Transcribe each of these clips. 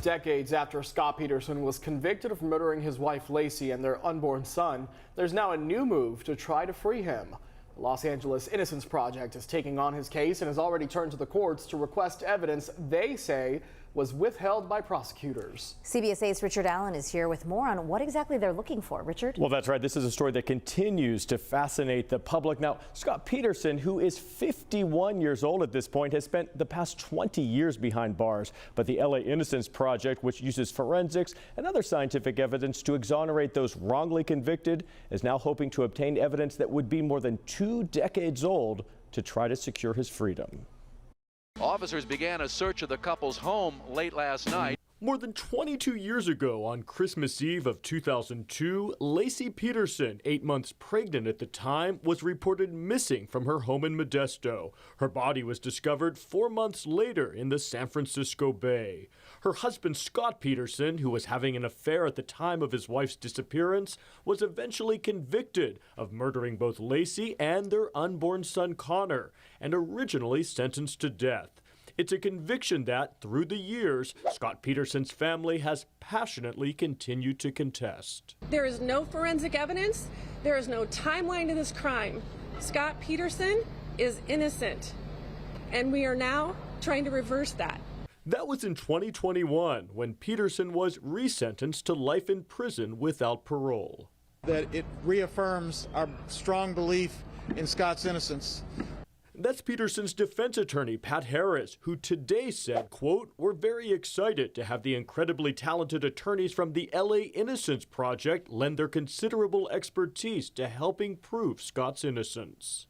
Decades after Scott Peterson was convicted of murdering his wife Laci and their unborn son, there's now a new move to try to free him. The Los Angeles Innocence Project is taking on his case and has already turned to the courts to request evidence they say was withheld by prosecutors. CBS 8's Richard Allen is here with more on what exactly they're looking for. Richard? Well, that's right. This is a story that continues to fascinate the public. Now, Scott Peterson, who is 51 years old at this point, has spent the past 20 years behind bars. But the LA Innocence Project, which uses forensics and other scientific evidence to exonerate those wrongly convicted, is now hoping to obtain evidence that would be more than 2 decades old to try to secure his freedom. Officers began a search of the couple's home late last night. More than 22 years ago, on Christmas Eve of 2002, Laci Peterson, 8 months pregnant at the time, was reported missing from her home in Modesto. Her body was discovered 4 months later in the San Francisco Bay. Her husband, Scott Peterson, who was having an affair at the time of his wife's disappearance, was eventually convicted of murdering both Laci and their unborn son, Connor, and originally sentenced to death. It's a conviction that, through the years, Scott Peterson's family has passionately continued to contest. There is no forensic evidence. There is no timeline to this crime. Scott Peterson is innocent, and we are now trying to reverse that. That was in 2021, when Peterson was resentenced to life in prison without parole. That it reaffirms our strong belief in Scott's innocence. That's Peterson's defense attorney, Pat Harris, who today said, quote, "We're very excited to have the incredibly talented attorneys from the LA Innocence Project lend their considerable expertise to helping prove Scott's innocence."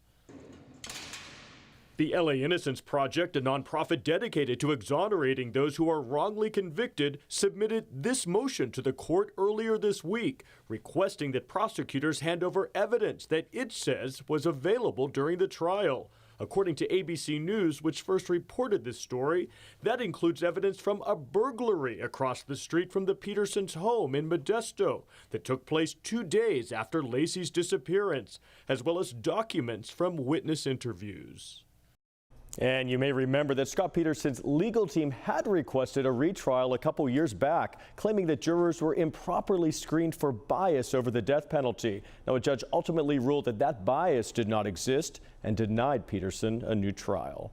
The LA Innocence Project, a nonprofit dedicated to exonerating those who are wrongly convicted, submitted this motion to the court earlier this week, requesting that prosecutors hand over evidence that it says was available during the trial. According to ABC News, which first reported this story, that includes evidence from a burglary across the street from the Petersons' home in Modesto that took place 2 days after Laci's disappearance, as well as documents from witness interviews. And you may remember that Scott Peterson's legal team had requested a retrial a couple years back, claiming that jurors were improperly screened for bias over the death penalty. Now, a judge ultimately ruled that that bias did not exist and denied Peterson a new trial.